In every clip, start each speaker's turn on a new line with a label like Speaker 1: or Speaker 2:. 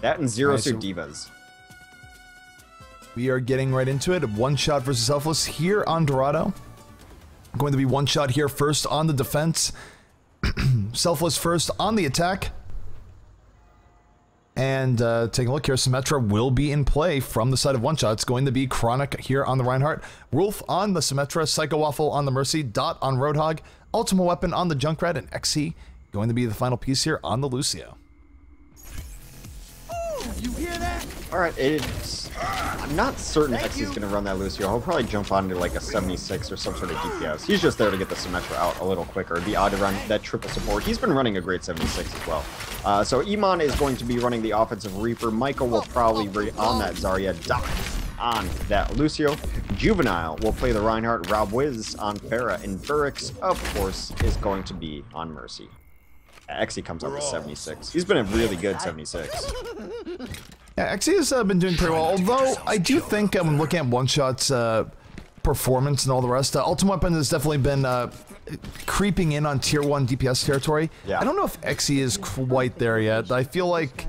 Speaker 1: That and zero suit divas.
Speaker 2: We are getting right into it. One shot versus Selfless here on Dorado. Going to be one shot here first on the defense. Selfless first on the attack. And taking a look here, Symmetra will be in play from the side of one shot. It's going to be Chronic here on the Reinhardt, Wolf on the Symmetra, Psycho Waffle on the Mercy, Dot on Roadhog, Ultima Weapon on the Junkrat, and XC going to be the final piece here on the Lucio.
Speaker 3: You hear that?
Speaker 1: Alright, I'm not certain XC is going to run that Lucio. He'll probably jump onto like a 76 or some sort of DPS. He's just there to get the Symmetra out a little quicker. The odd to run that triple support. He's been running a great 76 as well. So Iman is going to be running the offensive Reaper. Michael will probably be on that Zarya. Doc on that Lucio. Juvenile will play the Reinhardt. Rob Wiz on Pharah. And Burix, of course, is going to be on Mercy. XC comes up with 76. He's been a really good 76.
Speaker 2: Yeah, XC has been doing pretty well, although I do think when looking at one-shot's performance and all the rest, Ultima Weapon has definitely been creeping in on tier 1 DPS territory.
Speaker 1: Yeah.
Speaker 2: I don't know if XC is quite there yet. I feel like,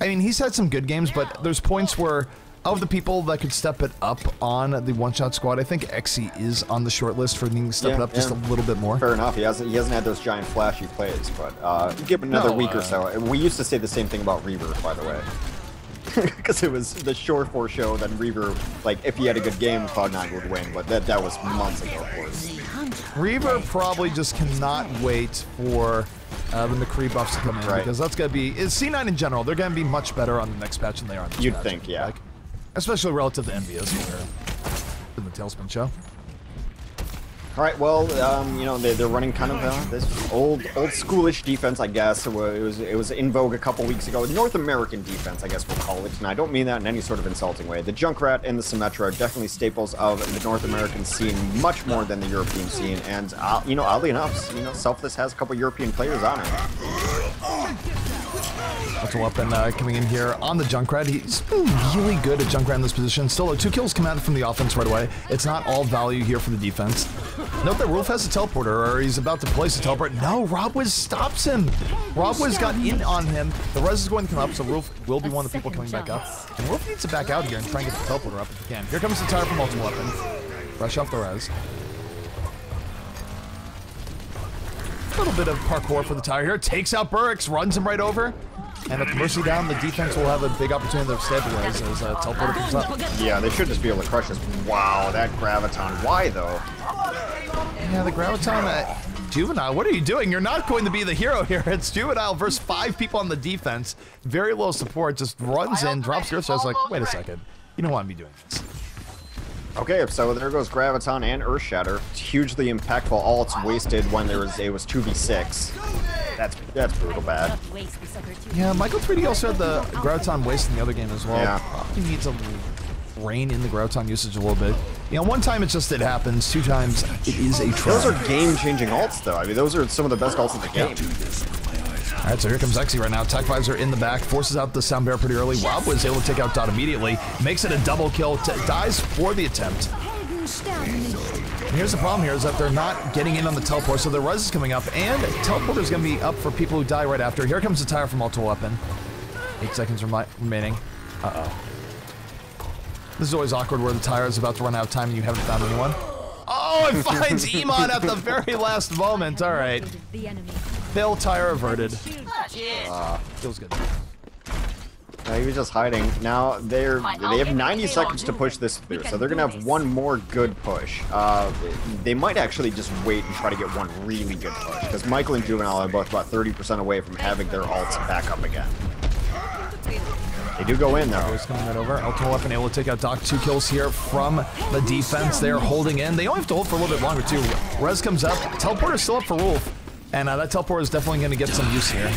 Speaker 2: I mean, he's had some good games, but there's points where, of the people that could step it up on the one-shot squad, I think XC is on the short list for needing to step it up just a little bit more.
Speaker 1: Fair enough. He hasn't had those giant flashy plays, but give him another week or so. We used to say the same thing about Reaver, by the way. Because it was the short for show that Reaver, like, if he had a good game, Cloud9 would win, but that was months ago, of course.
Speaker 2: Reaver probably just cannot wait for the McCree buffs to come in, because that's going to be, C9 in general, they're going to be much better on the next patch than they are on this
Speaker 1: You'd
Speaker 2: patch,
Speaker 1: think, yeah.
Speaker 2: Like, especially relative to Envious in the Tailspin show.
Speaker 1: All right, well, you know, they're running kind of this old schoolish defense, I guess. It was in vogue a couple weeks ago. North American defense, I guess we'll call it. And I don't mean that in any sort of insulting way. The Junkrat and the Symmetra are definitely staples of the North American scene, much more than the European scene. And you know, oddly enough, you know, Selfless has a couple European players on it.
Speaker 2: Ultra Weapon coming in here on the Junkrat. He's really good at Junkrat in this position. Still, 2 kills come out from the offense right away. It's not all value here for the defense. Note that Rolf has a teleporter, or he's about to place a teleport. No, Rob Wiz stops him. Rob Wiz got in on him. The res is going to come up, so Rolf will be one of the people coming back up. And Rolf needs to back out here and try and get the teleporter up if he can. Here comes the tire from Ultra Weapon. Fresh off the res. A little bit of parkour for the tire here. Takes out Burix, runs him right over. And with Mercy down, the defense will have a big opportunity to stabilize as teleporter comes up.
Speaker 1: Yeah, they should just be able to crush this. Wow, that Graviton. Why, though?
Speaker 2: Yeah, the Graviton, Juvenile, what are you doing? You're not going to be the hero here. It's Juvenile versus 5 people on the defense. Very low support, just runs in, drops Earth. So I was like, wait a second. You don't want to be doing this.
Speaker 1: Okay, so there goes Graviton and Earthshatter. It's hugely impactful. All it's wasted when it was 2v6. That's brutal bad.
Speaker 2: Yeah, Michael 3D also had the Graviton waste in the other game as well.
Speaker 1: Yeah.
Speaker 2: He needs a rein in the Graviton usage a little bit. You know, one time it's just it happens, 2 times it is a try.
Speaker 1: Those are game-changing ults, though. I mean, those are some of the best ults in the game.
Speaker 2: Alright, so here comes XC right now. Tech Vibes are in the back, forces out the Sound Bear pretty early. Rob was able to take out Dot immediately, makes it a double kill, dies for the attempt. And here's the problem here is that they're not getting in on the teleport, so the res is coming up, and teleport is going to be up for people who die right after. Here comes the tire from Ultra Weapon. 8 seconds remaining. Uh-oh. This is always awkward where the tire is about to run out of time and you haven't found anyone. Oh, it finds Iman at the very last moment. All right. Fail tire averted. Feels good.
Speaker 1: He was just hiding. Now they have 90 seconds to push this through, so they're gonna have one more good push. They might actually just wait and try to get one really good push, because Michael and Juvenile are both about 30% away from having their ults back up again. They do go in, though.
Speaker 2: He's coming right over. Ultima Weapon able to take out Doc. 2 kills here from the defense. They're holding in. They only have to hold for a little bit longer, too. Res comes up. Teleporter's still up for Wolf. And that teleporter is definitely going to get some use here.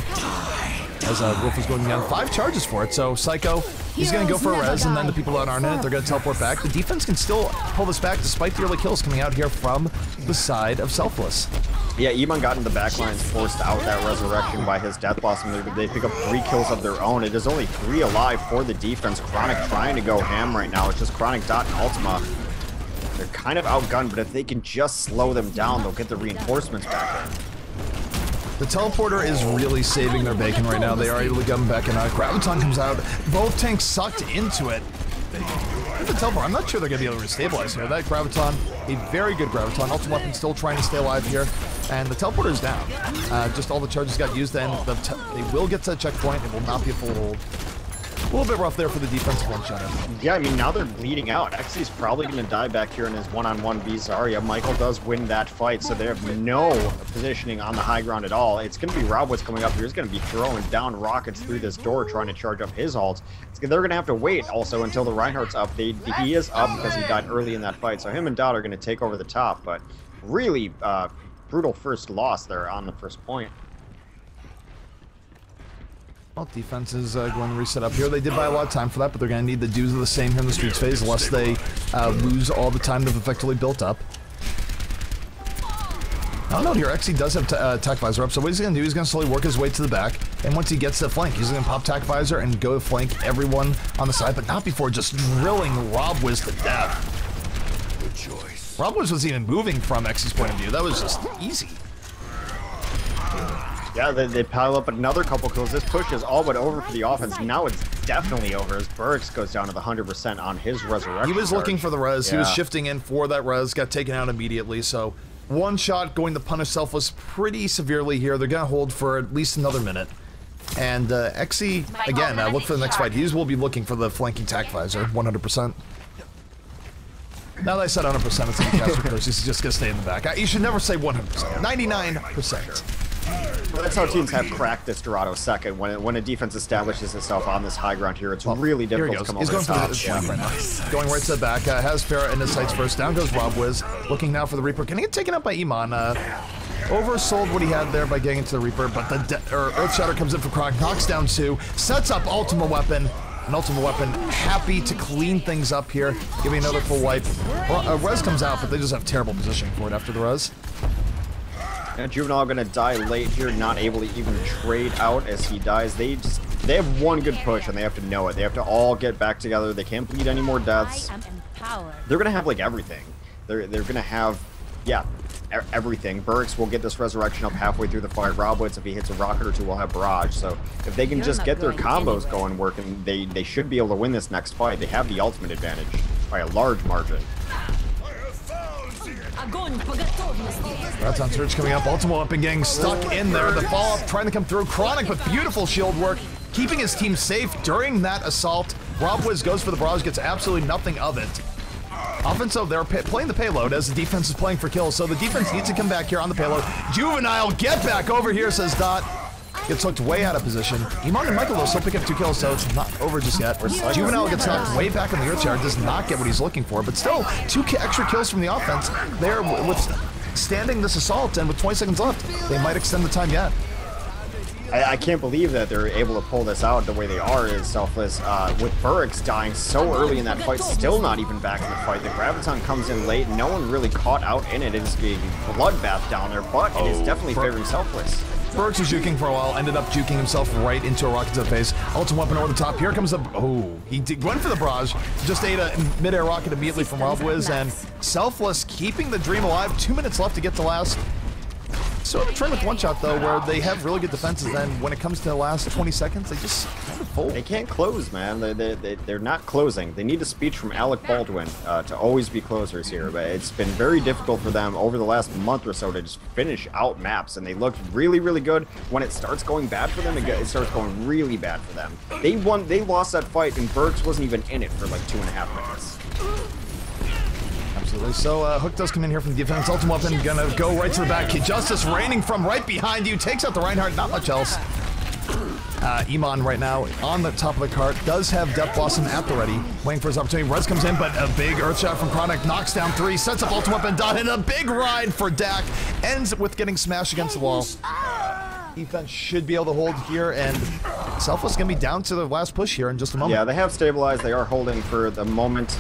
Speaker 2: As Wolf is going down 5 charges for it. So Psycho, he's going to go for a res, and then the people that aren't in it, they're going to teleport back. The defense can still pull this back despite the early kills coming out here from the side of Selfless.
Speaker 1: Yeah, Iman got in the backlines, forced out that resurrection by his Death Blossom. They pick up 3 kills of their own. It is only 3 alive for the defense. Chronic trying to go ham right now. It's just Chronic, Dot, and Ultima. They're kind of outgunned, but if they can just slow them down, they'll get the reinforcements back in.
Speaker 2: The teleporter is really saving their bacon right now. They are able to get them back in. Graviton comes out. Both tanks sucked into it. The teleport, I'm not sure they're going to be able to stabilize here. That Graviton, a very good Graviton. Ultimate Weapon still trying to stay alive here. And the teleporter is down. Just all the charges got used, and they will get to that checkpoint. It will not be a full hold. A little bit rough there for the defensive one-shot.
Speaker 1: Yeah, I mean, now they're bleeding out. Xy's probably going to die back here in his one-on-one v Zarya. Michael does win that fight, so they have no positioning on the high ground at all. It's going to be Robwood's coming up here. He's going to be throwing down rockets through this door, trying to charge up his ult. They're going to have to wait also until the Reinhardt's up. He is up because he died early in that fight, so him and Dot are going to take over the top, but really brutal first loss there on the first point.
Speaker 2: Well, defense is going to reset up here. They did buy a lot of time for that, but they're going to need to do the same here in the Streets phase, lest they lose all the time they've effectively built up. Oh no, here Xy does have attack visor up, so what he's going to do, he's going to slowly work his way to the back, and once he gets to the flank, he's going to pop attack visor and go flank everyone on the side, but not before just drilling Robwiz to death. Good choice. Robwiz wasn't even moving from Xy's point of view. That was just easy.
Speaker 1: Yeah, they pile up another couple kills. This push is all but over for the offense. Now it's definitely over as Burks goes down to the 100% on his resurrection.
Speaker 2: He was looking for the res.
Speaker 1: Yeah.
Speaker 2: He was shifting in for that res. Got taken out immediately. So one shot going to punish Selfless pretty severely here. They're going to hold for at least another minute. And Xy, again, look for the next fight. He will be looking for the flanking tack visor, 100%. Now that I said 100%, it's going to cast curse. He's just going to stay in the back. You should never say 100%. 99%.
Speaker 1: Well, that's how teams have cracked this Dorado second. When a defense establishes itself on this high ground here, it's really difficult to come over the top.
Speaker 2: He's going for the flank right now. Going right to the back. Has Farah in his sights first. Down goes Robwiz. Looking now for the Reaper. Can he get taken out by Iman? Oversold what he had there by getting into the Reaper, but the Earthshatter comes in for Chronic. Knocks down 2. Sets up Ultimate Weapon. An Ultimate Weapon happy to clean things up here. Give me another full wipe. Res comes out, but they just have terrible positioning for it after the Res.
Speaker 1: And Juvenile gonna die late here, not able to even trade out as he dies. They have one good push and they have to know it. They have to all get back together. They can't bleed any more deaths. They're gonna have like everything. They're gonna have, yeah, everything. Burks will get this resurrection up halfway through the fight. Robwitz, if he hits a rocket or two, will have barrage. So if they can just get their combos going working, they should be able to win this next fight. They have the ultimate advantage by a large margin.
Speaker 2: That's on Surge coming up. Ultimate Weapon getting stuck in there. The follow-up trying to come through. Chronic with beautiful shield work, keeping his team safe during that assault. Robwiz goes for the barrage, gets absolutely nothing of it. Offensive, they're playing the payload as the defense is playing for kills, so the defense needs to come back here on the payload. Juvenile, get back over here, says Dot. Gets hooked way out of position. Iman and Michael, though, still pick up 2 kills, so it's not over just yet. Juvenile gets knocked way back in the Earthshatter, does not get what he's looking for, but still 2 extra kills from the offense. They're withstanding this assault, and with 20 seconds left, they might extend the time yet.
Speaker 1: I can't believe that they're able to pull this out the way they are is Selfless. With Burks dying so early in that fight, still not even back in the fight. The Graviton comes in late. No one really caught out in it. It is being bloodbath down there, but it is definitely favoring Selfless.
Speaker 2: Burks was juking for a while, ended up juking himself right into a rocket to the face. Ultimate Weapon over the top. Here comes the... Oh, he went for the barrage. Just ate a mid-air rocket immediately from Robwiz, and Selfless keeping the dream alive. 2 minutes left to get to last. Sort of a trend with one shot though, where they have really good defenses. Then when it comes to the last 20 seconds, they just kind of fold.
Speaker 1: They can't close, man. They're not closing. They need a speech from Alec Baldwin to always be closers here. But it's been very difficult for them over the last month or so to just finish out maps. And they looked really, really good. When it starts going bad for them, it starts going really bad for them. They lost that fight, and Burks wasn't even in it for like 2.5 minutes.
Speaker 2: Absolutely. So Hook does come in here from the defense. Ultimate Weapon gonna go right to the back. Justice raining from right behind you. Takes out the Reinhardt. Not much else. Iman right now on the top of the cart. Does have Death Blossom at the ready. Waiting for his opportunity. Res comes in, but a big Earthshot from Chronic. Knocks down 3. Sets up Ultimate Weapon. Dot. And a big ride for Dak. Ends with getting smashed against the wall. Defense should be able to hold here, and Selfless gonna be down to the last push here in just a moment.
Speaker 1: Yeah, they have stabilized. They are holding for the moment.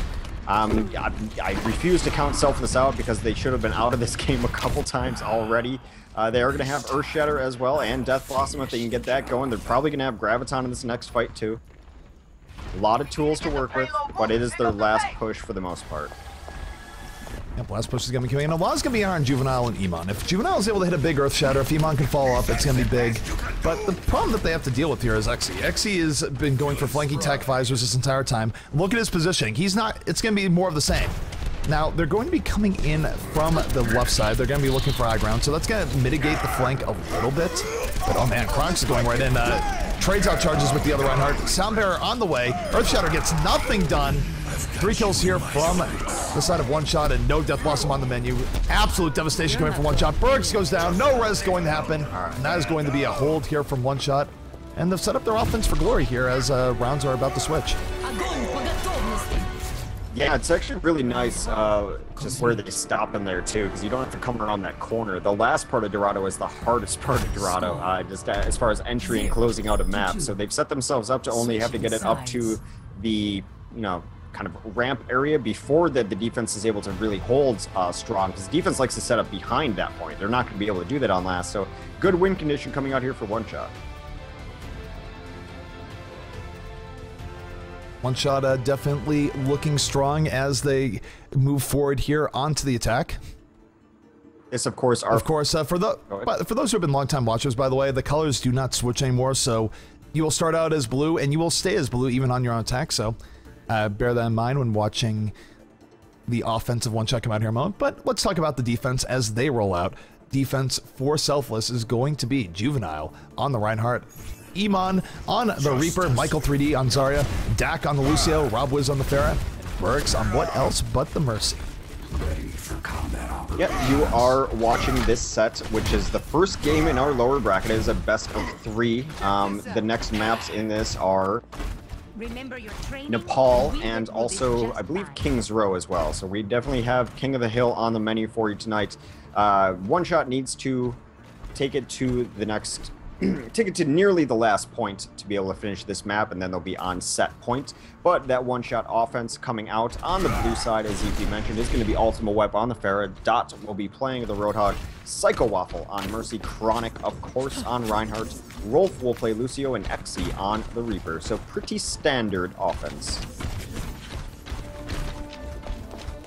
Speaker 1: I refuse to count Selfless out because they should have been out of this game a couple times already. They are going to have Earthshatter as well and Death Blossom if they can get that going. They're probably going to have Graviton in this next fight too. A lot of tools to work with, but it is their last push for the most part.
Speaker 2: Yep, last push is going to be coming in. A lot's going to be on Juvenile and Iman. If Juvenile is able to hit a big Earth Shatter, if Iman can follow up, it's going to be big. But the problem that they have to deal with here is Xe. Xe has been going for flanking tech visors this entire time. Look at his positioning. He's not, it's going to be more of the same. Now, they're going to be coming in from the left side. They're going to be looking for high ground, so that's going to mitigate the flank a little bit. But, oh man, Chronic's going right in. Trades out charges with the other Reinhardt. Soundbearer on the way. Earth Shatter gets nothing done. 3 kills here from the side of One Shot, and no Death Blossom on the menu. Absolute devastation coming from One Shot. Bergs goes down. No res going to happen. And that is going to be a hold here from One Shot. And they've set up their offense for glory here as rounds are about to switch.
Speaker 1: Yeah, it's actually really nice just where they stop in there too, because you don't have to come around that corner. The last part of Dorado is the hardest part of Dorado, just as far as entry and closing out a map. So they've set themselves up to only have to get it up to the, kind of ramp area before the defense is able to really hold strong, because defense likes to set up behind that point. They're not going to be able to do that on last. So good win condition coming out here for One Shot.
Speaker 2: One Shot definitely looking strong as they move forward here onto the attack.
Speaker 1: This, of course,
Speaker 2: for those who have been longtime watchers, by the way, the colors do not switch anymore, so you will start out as blue and you will stay as blue even on your own attack. So bear that in mind when watching the offensive One Shot come out here in a moment. But let's talk about the defense as they roll out. Defense for Selfless is going to be Juvenile on the Reinhardt, Iman on the Reaper, Michael 3D on Zarya, Dak on the Lucio, Rob Wiz on the Pharah, and Bergs on what else but the Mercy.
Speaker 1: Yep, you are watching this set, which is the first game in our lower bracket. It is a best of 3. The next maps in this are Nepal and also, I believe, King's Row as well. So we definitely have King of the Hill on the menu for you tonight. One Shot needs to take it to the next... take it to nearly the last point to be able to finish this map, and then they'll be on set point. But that One Shot offense coming out on the blue side, as EP mentioned, is going to be Ultima Web on the Pharah. Dot will be playing the Roadhog, Psycho Waffle on Mercy, Chronic, of course, on Reinhardt. Rolf will play Lucio, and Xe on the Reaper. So pretty standard offense.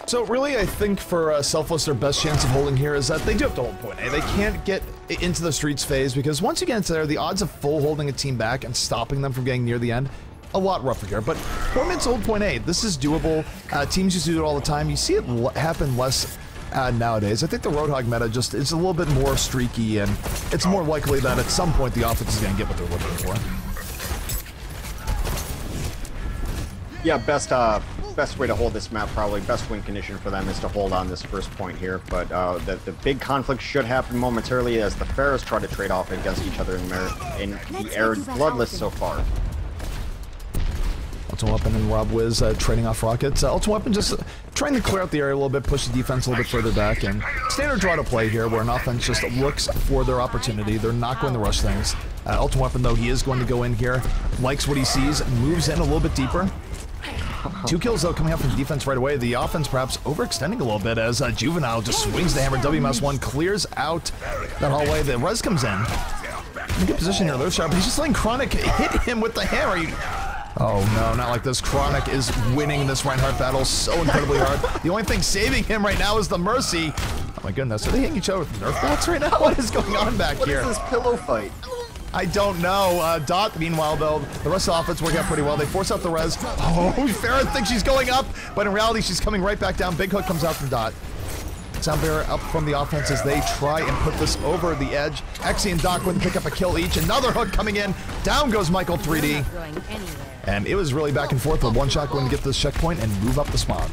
Speaker 2: So really, I think for Selfless, their best chance of holding here is that they do have to hold point A. They can't get into the streets phase, because once you get into there, the odds of full holding a team back and stopping them from getting near the end, a lot rougher here. But 4 minutes to hold point A, this is doable. Teams used to do it all the time. You see it happen less nowadays. I think the Roadhog meta just is a little bit more streaky, and it's more likely that at some point the offense is going to get what they're looking for.
Speaker 1: Yeah, best way to hold this map, probably best win condition for them, is to hold on this first point here. But the big conflict should happen momentarily as the Pharaohs try to trade off against each other in the air. Bloodless so far.
Speaker 2: Ultimate Weapon and Rob Wiz trading off rockets. Ultimate Weapon just trying to clear out the area a little bit, push the defense a little bit further back, and standard draw to play here where an offense just looks for their opportunity. They're not going to rush things. Ultimate Weapon, though, he is going to go in here, likes what he sees, moves in a little bit deeper. 2 kills, though, coming out from defense right away. The offense perhaps overextending a little bit as Juvenile just swings the hammer. WMS1 clears out that hallway. The res comes in. In good position here, though, sharp. He's just letting Chronic hit him with the hammer. Oh, no, not like this. Chronic is winning this Reinhardt battle so incredibly hard. The only thing saving him right now is the Mercy. Oh, my goodness. Are they hitting each other with Nerf bats right now? What is going on back here?
Speaker 1: What is this pillow fight?
Speaker 2: I don't know. Dot, meanwhile, though, the rest of the offense working out pretty well. They force out the res. Oh, Farah thinks she's going up, but in reality, she's coming right back down. Big hook comes out from Dot. Soundbearer up from the offense as they try and put this over the edge. Xe and Doc wouldn't pick up a kill each. Another hook coming in. Down goes Michael 3D. And it was really back and forth with One Shot going to get this checkpoint and move up the spawn.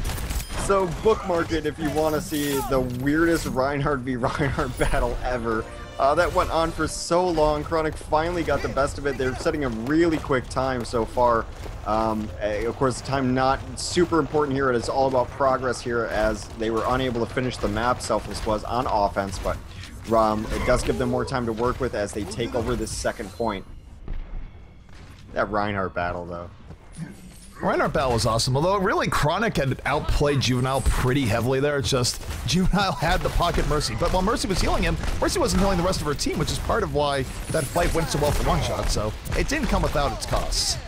Speaker 1: So bookmark it if you want to see the weirdest Reinhardt v Reinhardt battle ever. That went on for so long. Chronic finally got the best of it. They're setting a really quick time so far. Of course, time not super important here. It is all about progress here, as they were unable to finish the map. Selfless was on offense, but it does give them more time to work with as they take over this second point. That Reinhardt battle, though.
Speaker 2: Reinhardt battle was awesome, although really Chronic had outplayed Juvenile pretty heavily there. It's just Juvenile had the pocket Mercy, but while Mercy was healing him, Mercy wasn't healing the rest of her team, which is part of why that fight went so well for One Shot, so it didn't come without its costs.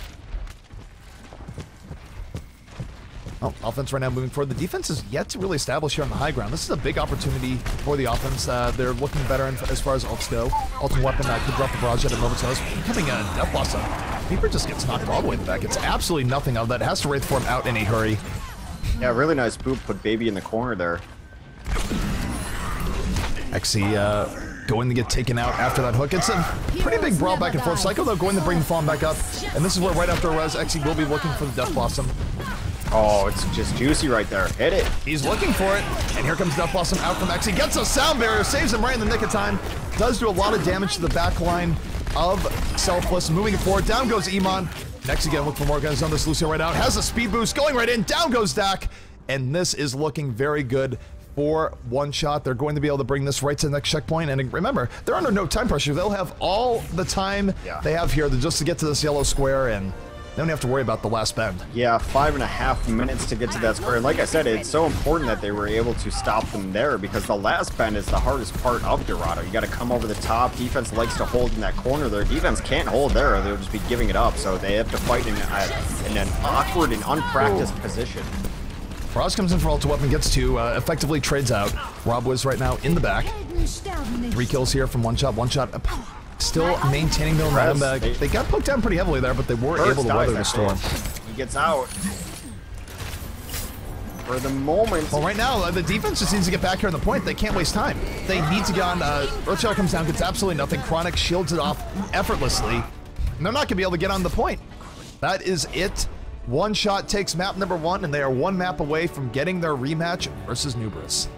Speaker 2: Oh, offense right now moving forward. The defense is yet to really establish here on the high ground. This is a big opportunity for the offense. They're looking better as far as ults go. Ultimate weapon could drop the barrage at a moment's notice. Becoming a death blossom. Reaper just gets knocked all the way in the back. It's absolutely nothing of that. Has to Wraith form out in a hurry.
Speaker 1: Yeah, really nice boop. Put Baby in the corner there.
Speaker 2: XC going to get taken out after that hook. It's a pretty big brawl back and forth. Psycho, though, going to bring the farm back up. And this is where right after Res, XC will be looking for the Death Blossom.
Speaker 1: Oh, it's just juicy right there. Hit it.
Speaker 2: He's looking for it. And here comes Death Blossom out from XC. Gets a sound barrier. Saves him right in the nick of time. Does do a lot of damage to the back line of Selfless. Moving it forward. Down goes Iman. Next again, look for more guys on this Lucio right now. Has a speed boost. Going right in. Down goes Dak. And this is looking very good for one shot. They're going to be able to bring this right to the next checkpoint. And remember, they're under no time pressure. They'll have all the time they have here just to get to this yellow square, and they don't have to worry about the last bend.
Speaker 1: Yeah, 5.5 minutes to get to that square. And like I said, it's so important that they were able to stop them there, because the last bend is the hardest part of Dorado. You got to come over the top. Defense likes to hold in that corner there. Defense can't hold there, or they'll just be giving it up. So they have to fight in an awkward and unpracticed position.
Speaker 2: Frost comes in for ultimate weapon, gets two, effectively trades out. Rob Wiz right now in the back. 3 kills here from one shot. Still maintaining their momentum. They got poked down pretty heavily there, but they were able to weather the storm.
Speaker 1: He gets out. For the moment.
Speaker 2: Well, right now, the defense just needs to get back here on the point. They can't waste time. They need to get on. Earthshower comes down, gets absolutely nothing. Chronic shields it off effortlessly. And they're not going to be able to get on the point. That is it. One shot takes map number 1, and they are 1 map away from getting their rematch versus Nubris.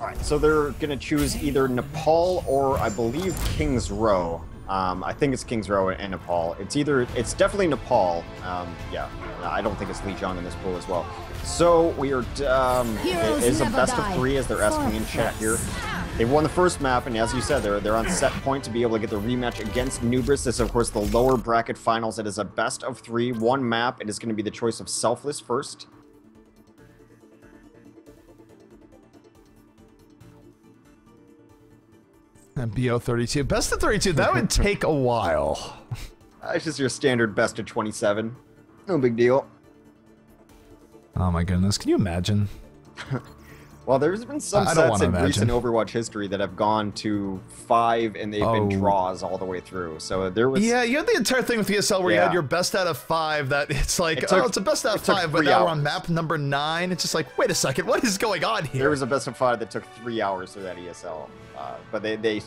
Speaker 1: Alright, so they're going to choose either Nepal or, I believe, King's Row. I think it's King's Row and Nepal. It's definitely Nepal. Yeah, I don't think it's Lijiang in this pool as well. So we are, it is a best of 3 as they're asking in chat here. They won the first map, and as you said, they're on set point to be able to get the rematch against Nubris. This is, of course, the lower bracket finals. It is a best of 3, 1 map. It is going to be the choice of Selfless first.
Speaker 2: And BO32. Best of 32, that would take a while.
Speaker 1: It's just your standard best of 27. No big deal.
Speaker 2: Oh my goodness, can you imagine?
Speaker 1: Well, there's been some sets in recent Overwatch history that have gone to 5 and they've been draws all the way through. So there was...
Speaker 2: Yeah, you had the entire thing with ESL where you had your best out of 5 that it's like, it's a best out of 5, but now we're on map number 9. It's just like, wait a second, what is going on here?
Speaker 1: There was a best of 5 that took 3 hours for that ESL, but they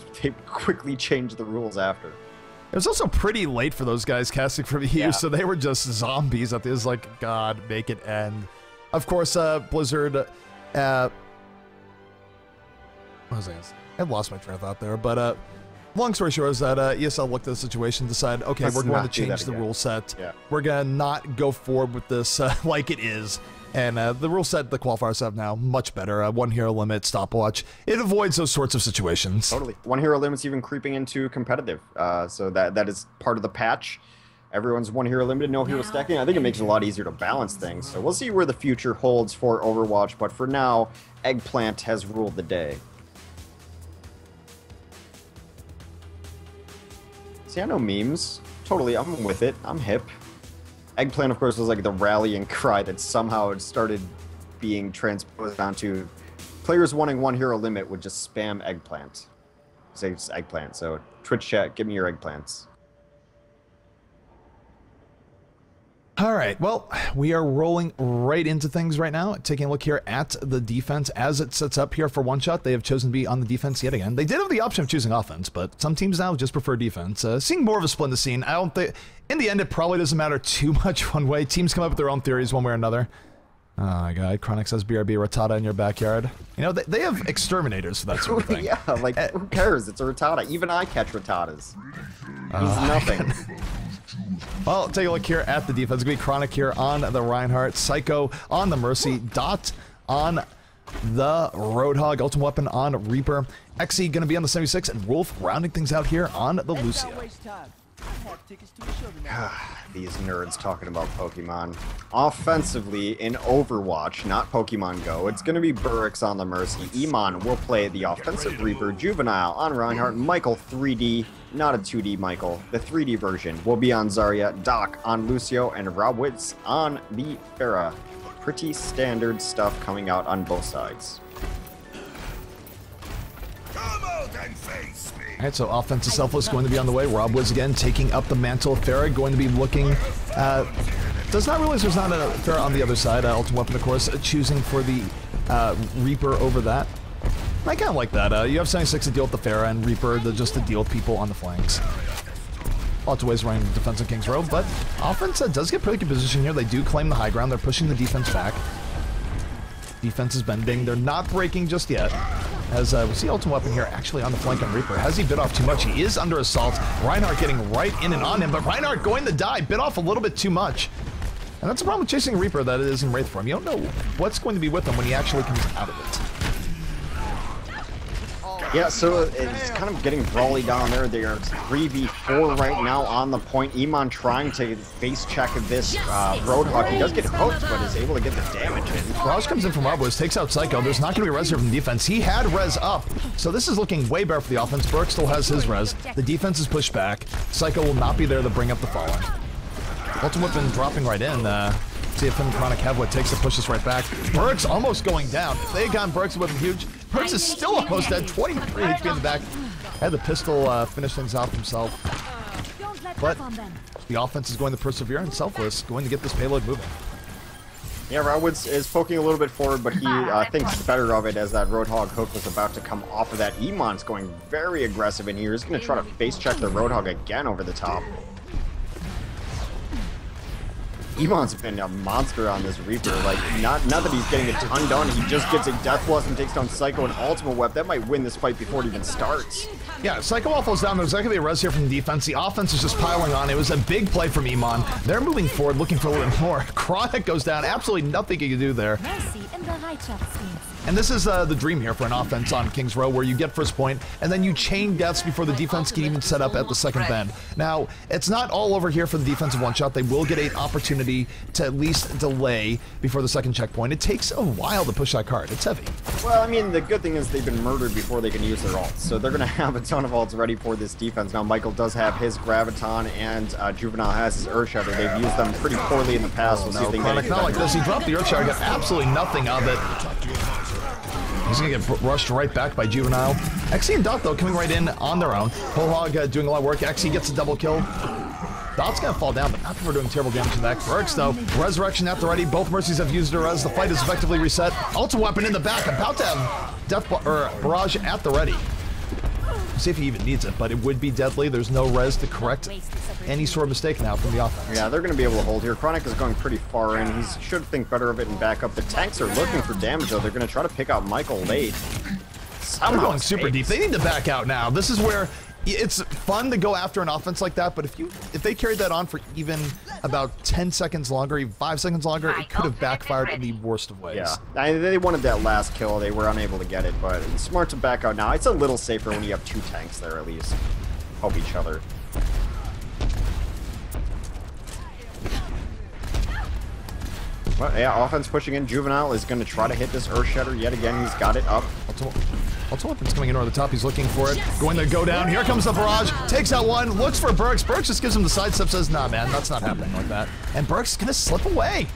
Speaker 1: quickly changed the rules after.
Speaker 2: It was also pretty late for those guys casting from EU, so they were just zombies. It was like, God, make it end. Of course, Blizzard... what was I gonna say? I lost my train of thought there, but long story short is that ESL looked at the situation, decided, okay, we're going to change the rule set. Yeah. We're gonna not go forward with this like it is, and the rule set the qualifiers have now much better. 1 hero limit, stopwatch. It avoids those sorts of situations.
Speaker 1: Totally. 1 hero limit's even creeping into competitive, so that is part of the patch. Everyone's 1 hero limited, no hero stacking. I think it makes it a lot easier to balance things. So we'll see where the future holds for Overwatch, but for now, Eggplant has ruled the day. See, I know memes. Totally, I'm with it. I'm hip. Eggplant, of course, was like the rallying cry that somehow it started being transposed onto players wanting 1 hero limit would just spam Eggplant. Say it's Eggplant. So Twitch chat, give me your Eggplants.
Speaker 2: All right, well, we are rolling right into things right now. Taking a look here at the defense as it sets up here for one shot. They have chosen to be on the defense yet again. They did have the option of choosing offense, but some teams now just prefer defense. Seeing more of a split in the scene. I don't think, in the end, it probably doesn't matter too much one way. Teams come up with their own theories one way or another. Oh my God, Chronic says BRB Rattata in your backyard. You know, they have exterminators for that sort of thing.
Speaker 1: Yeah, like, who cares? It's a Rattata. Even I catch Rattatas. He's nothing.
Speaker 2: Well, take a look here at the defense. It's going to be Chronic here on the Reinhardt, Psycho on the Mercy, Dot on the Roadhog, Ultimate Weapon on Reaper, XE going to be on the 76, and Wolf rounding things out here on the Lucio.
Speaker 1: These nerds talking about Pokemon. Offensively, in Overwatch, not Pokemon Go, it's going to be Burix on the Mercy. Iman will play the offensive Reaper. Juvenile on Reinhardt. Michael 3D, not a 2D Michael. The 3D version will be on Zarya. Doc on Lucio. And Robwitz on the Pharah. Pretty standard stuff coming out on both sides.
Speaker 2: Alright, so offensive Selfless going to be on the way. Rob was again taking up the mantle of Pharah, going to be looking. Does not realize there's not a Pharah on the other side. Ultimate Weapon, of course, choosing for the Reaper over that. I kind of like that. You have 76 to deal with the Pharah, and Reaper just to deal with people on the flanks. Lots of ways running the defense of King's Row, but offense does get pretty good position here. They do claim the high ground. They're pushing the defense back. Defense is bending. They're not breaking just yet. As we see Ultimate Weapon here actually on the flank on Reaper. Has he bit off too much? He is under assault. Reinhardt getting right in and on him, but Reinhardt going to die. Bit off a little bit too much. And that's the problem with chasing a Reaper that it is in Wraith form. You don't know what's going to be with him when he actually comes out of it.
Speaker 1: Yeah, so it's kind of getting brawly down there. They are 3v4 right now on the point. Iman trying to face check this Roadhog. He does get hooked, but is able to get the damage in.
Speaker 2: Raj comes in from Robos, takes out Psycho. There's not going to be res here from defense. He had res up, so this is looking way better for the offense. Burke still has his res. The defense is pushed back. Psycho will not be there to bring up the Fallen. Ultimate Weapon dropping right in. See if him and Chronic have what takes to push this right back. Burke's almost going down. If they had gotten Burke's Weapon huge, Burks is still almost dead. 23 HP in the back. Had the pistol finish things off himself. But the offense is going to persevere, and Selfless going to get this payload moving.
Speaker 1: Yeah, Rowwoods is poking a little bit forward, but he thinks better of it as that Roadhog hook was about to come off of that. Iman's going very aggressive in here. He's going to try to face check the Roadhog again over the top. Iman's been a monster on this Reaper. Like, not that he's getting a ton done, he just gets a Death Blast and takes down Psycho and Ultimate Weapon. That might win this fight before it even starts.
Speaker 2: Yeah, Psycho all falls down. There's not going to be a res here from the defense. The offense is just piling on. It was a big play from Iman. They're moving forward, looking for a little bit more. Chronic goes down. Absolutely nothing you can do there. And this is the dream here for an offense on King's Row, where you get first point, and then you chain deaths before the defense can even set up at the second bend. Now, it's not all over here for the defensive one-shot. They will get an opportunity to at least delay before the second checkpoint. It takes a while to push that card. It's heavy.
Speaker 1: Well, I mean, the good thing is they've been murdered before they can use their ults, so they're going to have a ton of ults ready for this defense. Now, Michael does have his Graviton, and Juvenile has his Earthshatter. They've used them pretty poorly in the past. We'll see if they can get
Speaker 2: not like this. He dropped the Earthshatter, got absolutely nothing of it. He's going to get rushed right back by Juvenile. Xe and Dot, though, coming right in on their own. Polhog doing a lot of work. Xe gets a double kill. Dot's going to fall down, but not before doing terrible damage to that. Burks, though, Resurrection at the ready. Both Mercies have used their res. The fight is effectively reset. Ultimate Weapon in the back. About to have Barrage at the ready. See if he even needs it, but it would be deadly. There's no res to correct any sort of mistake now from the offense.
Speaker 1: Yeah, they're going to be able to hold here. Chronic is going pretty far in. He should think better of it and back up. The tanks are looking for damage, though. They're going to try to pick out Michael late.
Speaker 2: They're going super deep. They need to back out now. This is where it's fun to go after an offense like that, but if they carried that on for even about 10 seconds longer, even 5 seconds longer, it could have backfired in the worst of ways.
Speaker 1: Yeah, they wanted that last kill. They were unable to get it, but it's smart to back out now. It's a little safer when you have two tanks there, at least. Help each other. Well, yeah, offense pushing in. Juvenile is going to try to hit this Earthshatter yet again. He's got it up.
Speaker 2: Ultimate Weapon's coming in over the top. He's looking for it. Going to go down. Here comes the Barrage. Takes out one. Looks for Burks. Burks just gives him the sidestep. Says, nah, man, that's not happening like that. And Burks is going to slip away.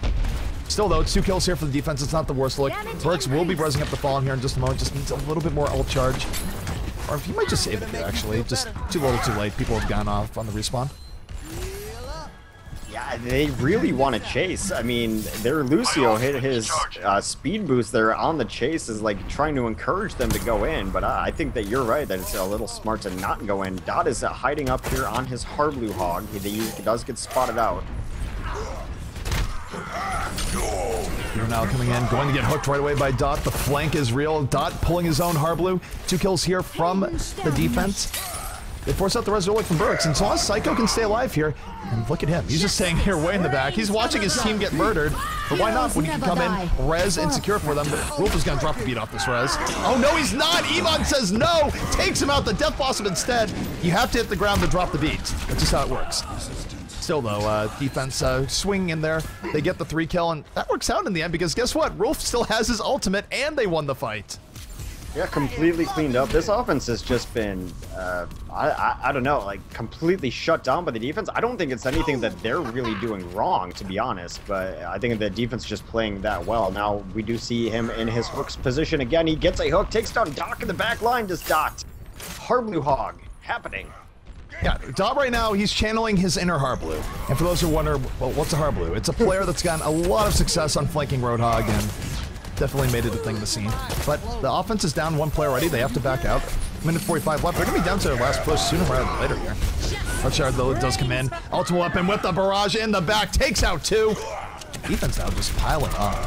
Speaker 2: Still, though, it's 2 kills here for the defense. It's not the worst look. Burks will be buzzing up the Fallen here in just a moment. Just needs a little bit more ult charge. Or he might just save it here, actually. Just too little too late. People have gone off on the respawn.
Speaker 1: Yeah, they really want to chase. I mean, their Lucio hit his speed boost there on the chase is like trying to encourage them to go in, but I think that you're right that it's a little smart to not go in. Dot is hiding up here on his Harblue Hog. He does get spotted out.
Speaker 2: You're now coming in, going to get hooked right away by Dot. The flank is real. Dot pulling his own Harblue. 2 kills here from the defense. They force out the res early from Burks, and so long as Psycho can stay alive here, and look at him. He's just staying here way in the back. He's watching his team get murdered, but why not when you can come in, res, and secure for them. But Wolf is going to drop the beat off this res. Oh, no, he's not. Iman says no, takes him out. The Death Blossom instead. You have to hit the ground to drop the beat. That's just how it works. Still, though, defense swinging in there. They get the 3 kill, and that works out in the end because guess what? Rolf still has his ultimate, and they won the fight.
Speaker 1: Yeah, completely cleaned up. This offense has just been, I don't know, like completely shut down by the defense. I don't think it's anything that they're really doing wrong, to be honest, but I think the defense is just playing that well. Now, we do see him in his hooks position again. He gets a hook, takes down Doc in the back line, just Dot. Harblue Hog happening.
Speaker 2: Yeah, Dot right now, he's channeling his inner Harblue. And for those who wonder, well, what's a Harblue? It's a player that's gotten a lot of success on flanking Roadhog and definitely made it a thing in the scene. But the offense is down 1 player already. They have to back out. Minute 45 left. They're going to be down to their last push sooner rather than later here. Rutshard, though, does come in. Ultimate weapon with the barrage in the back. Takes out 2. Defense now just piling up.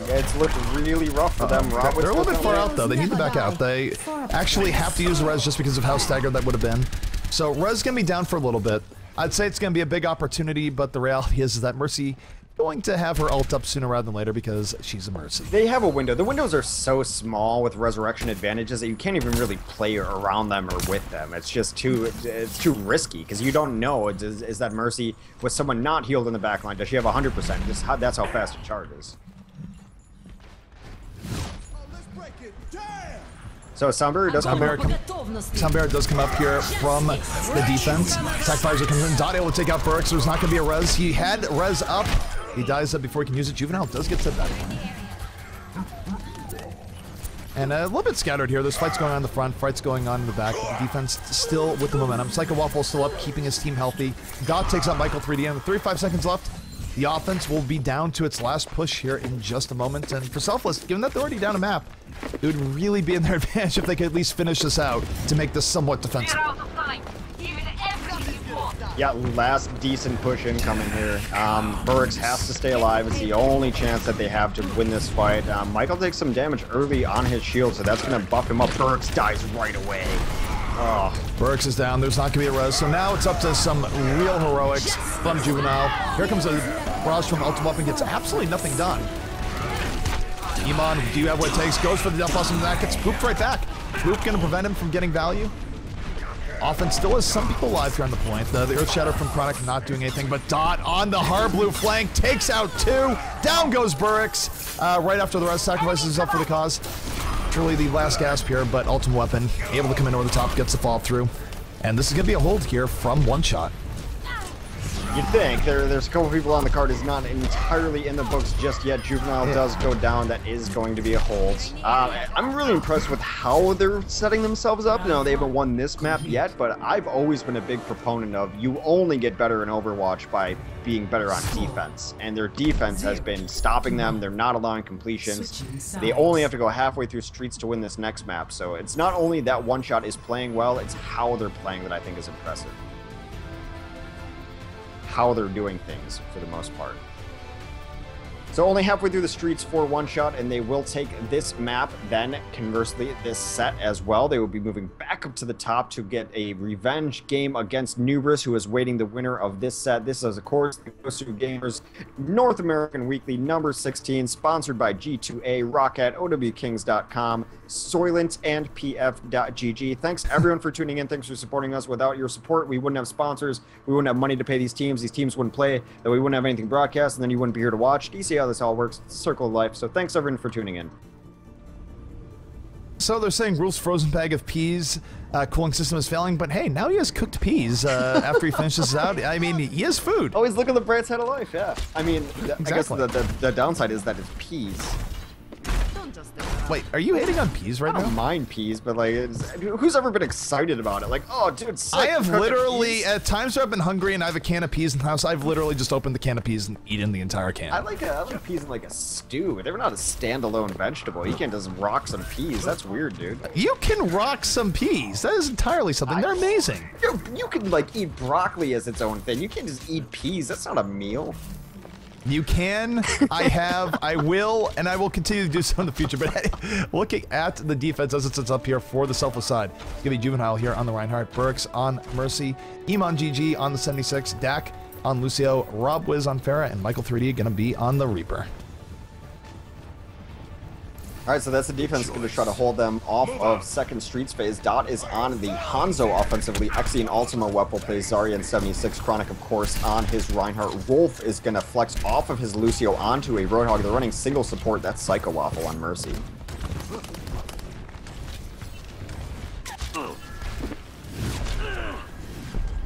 Speaker 1: It's looking really rough for them.
Speaker 2: They're a little bit far out, though. They need to back out. They actually have to use the res just because of how staggered that would have been. So res going to be down for a little bit. I'd say it's going to be a big opportunity, but the reality is that Mercy going to have her ult up sooner rather than later because she's a Mercy.
Speaker 1: They have a window. The windows are so small with resurrection advantages that you can't even really play around them or with them. It's just too risky because you don't know, is that Mercy with someone not healed in the backline? Does she have 100%? That's how fast it charges. So Soundbarrier does come up here from the defense. Attack fires are coming in. Dot able to take out Burks. There's not going to be a res. He had res up. He dies before he can use it. Juvenile does get set back. And a little bit scattered here. There's fights going on in the front, fights going on in the back. The defense still with the momentum. Psycho Waffle still up, keeping his team healthy. Dot takes out Michael 3D, and with 35 seconds left, the offense will be down to its last push here in just a moment. And for Selfless, given that they're already down a map, it would really be in their advantage if they could at least finish this out to make this somewhat defensible. Yeah, last decent push incoming here. Burks has to stay alive. It's the only chance that they have to win this fight. Michael takes some damage early on his shield, so that's going to buff him up. Burks dies right away. Oh.
Speaker 2: Burks is down. There's not going to be a res. So now it's up to some real heroics from Juvenile. Here comes a barrage from Ultimate Weapon. Gets absolutely nothing done. Iman, do you have what it takes? Goes for the Death Blossom, and that gets pooped right back. Poop going to prevent him from getting value. Offense still has some people alive here on the point. The Earth Shatter from Chronic not doing anything, but Dot on the Harblue flank takes out 2. Down goes Burks. Right after the rest sacrifices himself for the cause. Truly the last gasp here, but Ultimate Weapon able to come in over the top, gets the fall through. And this is going to be a hold here from One Shot.
Speaker 1: You'd think there's a couple people on the card is not entirely in the books just yet. Juvenile does go down. That is going to be a hold. I'm really impressed with how they're setting themselves up. No, they haven't won this map yet, but I've always been a big proponent of you only get better in Overwatch by being better on defense. And their defense has been stopping them. They're not allowing completions. They only have to go halfway through streets to win this next map. So it's not only that One Shot is playing well, it's how they're playing that I think is impressive. How they're doing things for the most part. So only halfway through the streets for One Shot, and they will take this map, then conversely this set as well. They will be moving back up to the top to get a revenge game against Nubris, who is waiting the winner of this set. This is, of course, the GosuGamers North American Weekly number 16, sponsored by G2A, Roccat, OWKings.com, Soylent, and PF.GG. Thanks everyone for tuning in. Thanks for supporting us. Without your support, we wouldn't have sponsors. We wouldn't have money to pay these teams. These teams wouldn't play. That we wouldn't have anything broadcast, and then you wouldn't be here to watch. Do you see how this all works? It's a circle of life. So thanks everyone for tuning in.
Speaker 2: So they're saying Rule's frozen bag of peas cooling system is failing, but hey, now he has cooked peas after he finishes out. I mean, he has food.
Speaker 1: Always look at the bright side of life, yeah. I mean,
Speaker 2: Exactly.
Speaker 1: I guess the downside is that it's peas.
Speaker 2: Wait, are you hating on peas right
Speaker 1: I
Speaker 2: now?
Speaker 1: don't mind peas, but like, who's ever been excited about it? Like, oh, dude, sick,
Speaker 2: I have literally,
Speaker 1: peas.
Speaker 2: at times where I've been hungry and I have a can of peas in the house, I've literally just opened the can of peas and eaten the entire can.
Speaker 1: I like peas in like a stew. They're not a standalone vegetable. You can't just rock some peas. That's weird, dude.
Speaker 2: You can rock some peas. That is entirely something. They're amazing.
Speaker 1: You can like eat broccoli as its own thing. You can't just eat peas. That's not a meal.
Speaker 2: You can, I have, I will, and I will continue to do so in the future. But hey, looking at the defense as it sits up here for the Selfless side, it's going to be Juvenile here on the Reinhardt, Burks on Mercy, Iman GG on the 76, Dak on Lucio, Rob Wiz on Pharah, and Michael 3D going to be on the Reaper.
Speaker 1: All right, so that's the defense going to try to hold them off of second Streets phase. Dot is on the Hanzo offensively. Xe and Ultima Weapon plays Zarya and 76. Chronic, of course, on his Reinhardt. Wolf is going to flex off of his Lucio onto a Roadhog. They're running single support. That's Psycho Waffle on Mercy.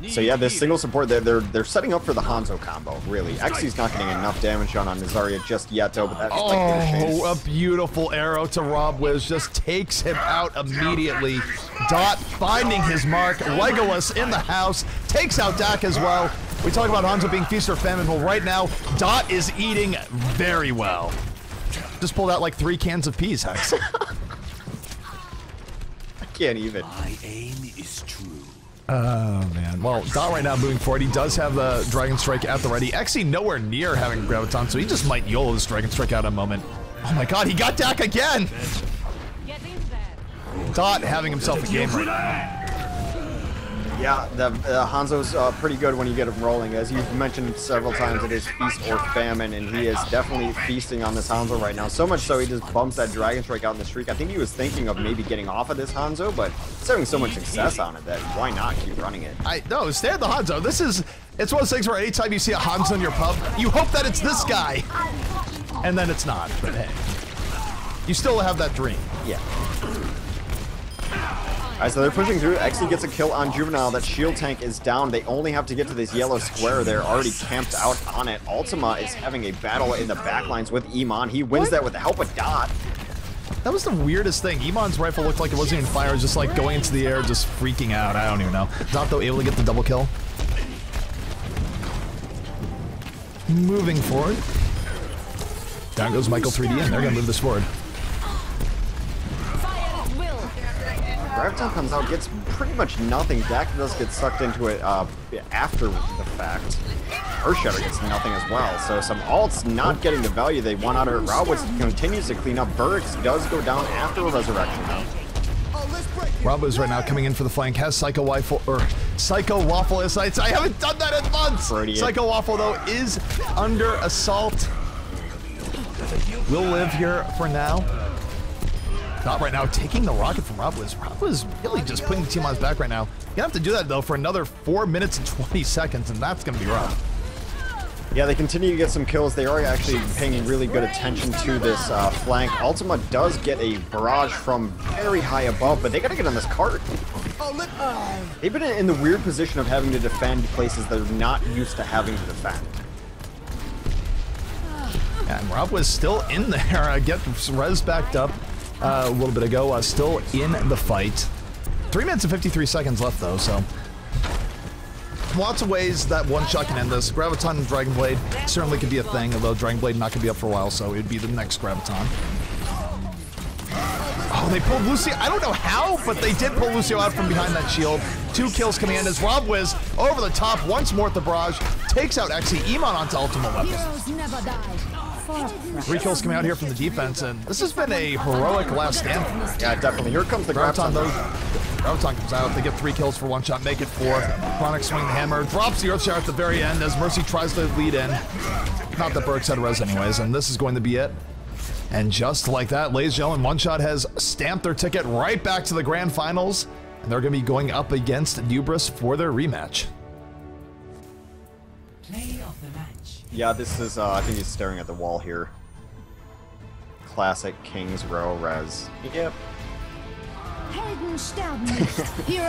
Speaker 1: So yeah, this single support, they're setting up for the Hanzo combo, really. Xe's not getting enough damage on Zarya just yet, though, but that's
Speaker 2: a beautiful arrow to Rob Wiz, just takes him out immediately. Dot finding his mark, Legolas in the house, takes out Dak as well. We talk about Hanzo being feast or famine, well right now, Dot is eating very well. Just pulled out like 3 cans of peas, Hex.
Speaker 1: I can't even.
Speaker 3: My aim is true.
Speaker 2: Oh, man. Well, Dot right now moving forward. He does have the Dragon Strike at the ready. Xe nowhere near having Graviton, so he just might YOLO this Dragon Strike out in a moment. Oh my god, he got Dak again! Dot having himself a game right now.
Speaker 1: Yeah, the Hanzo's pretty good when you get him rolling. As you've mentioned several times, it is feast or famine, and he is definitely feasting on this Hanzo right now. So much so he just bumps that Dragon Strike out in the streak. I think he was thinking of maybe getting off of this Hanzo, but it's having so much success on it that why not keep running it?
Speaker 2: No, stay at the Hanzo. It's one of those things where anytime you see a Hanzo in your pub, you hope that it's this guy. And then it's not, but hey. You still have that dream.
Speaker 1: Yeah. Alright, so they're pushing through. Xe gets a kill on Juvenile. That shield tank is down. They only have to get to this yellow square. They're already camped out on it. Ultima is having a battle in the backlines with Iman. He wins that with the help of Dot.
Speaker 2: That was the weirdest thing. Iman's rifle looked like it wasn't even fire, just like going into the air, just freaking out. I don't even know. Dot, though, able to get the double kill. Moving forward. Down goes Michael 3D, and they're going to move this forward.
Speaker 1: Graviton comes out, gets pretty much nothing. Dak does get sucked into it after the fact. Earthshatter gets nothing as well. So some alts not getting the value they want out of it. Robwitz continues to clean up. Burks does go down after a resurrection though.
Speaker 2: Robo's right now coming in for the flank, has Psycho Waffle, Insights. I haven't done that in months!
Speaker 1: Brilliant.
Speaker 2: Psycho Waffle, though, is under assault. Will live here for now. Not right now, taking the rocket from Rob Wiz. Rob was really just putting the team on his back right now. You're gonna have to do that, though, for another 4 minutes and 20 seconds, and that's gonna be rough.
Speaker 1: Yeah, they continue to get some kills. They are actually paying really good attention to this flank. Ultima does get a barrage from very high above, but they gotta get on this cart. They've been in the weird position of having to defend places they're not used to having to defend.
Speaker 2: Yeah, and Rob was still in there. Get res backed up a little bit ago. Still in the fight. 3 minutes and 53 seconds left, though, so... Lots of ways that one shot can end this. Graviton and Dragon Blade certainly could be a thing, although Dragon Blade not going to be up for a while, so it would be the next Graviton. Oh, they pulled Lucio. I don't know how, but they did pull Lucio out from behind that shield. 2 kills coming in as Rob Wiz over the top once more at the barrage. Takes out Xe. Iman onto Ultimate Weapon. 3 kills coming out here from the defense, and this has been a heroic last stand for them.
Speaker 1: Yeah, definitely. Here comes the
Speaker 2: Graviton, though. Graviton comes out. They get 3 kills for 1 shot, make it 4. Chronic swing the hammer, drops the Earthshatter at the very end as Mercy tries to lead in. Not that Burks had res anyways, and this is going to be it. And just like that, ladies and gentlemen, One Shot has stamped their ticket right back to the grand finals, and they're going to be going up against Nubris for their rematch.
Speaker 3: Play of the match.
Speaker 1: Yeah, this is, I think he's staring at the wall here. Classic King's Row res. Yep.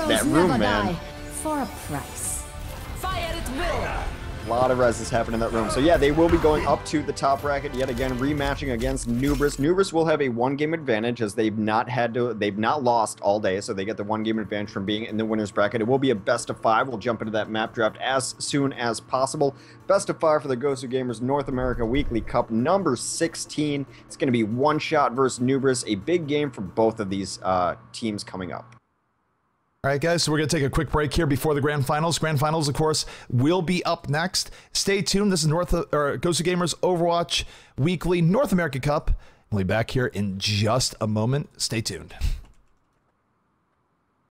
Speaker 1: That room, man.
Speaker 4: For a price.
Speaker 3: Fire at will.
Speaker 1: A lot of res is happening in that room. So yeah, they will be going up to the top bracket yet again, rematching against Nubris. Nubris will have a 1-game advantage as they've not lost all day, so they get the 1-game advantage from being in the winner's bracket. It will be a best of 5. We'll jump into that map draft as soon as possible. Best of 5 for the GosuGamers North America Weekly Cup number 16. It's going to be One Shot versus Nubris, a big game for both of these teams coming up.
Speaker 2: All right, guys, so we're going to take a quick break here before the Grand Finals. Grand Finals, of course, will be up next. Stay tuned. This is GosuGamers Overwatch Weekly North America Cup. We'll be back here in just a moment. Stay tuned.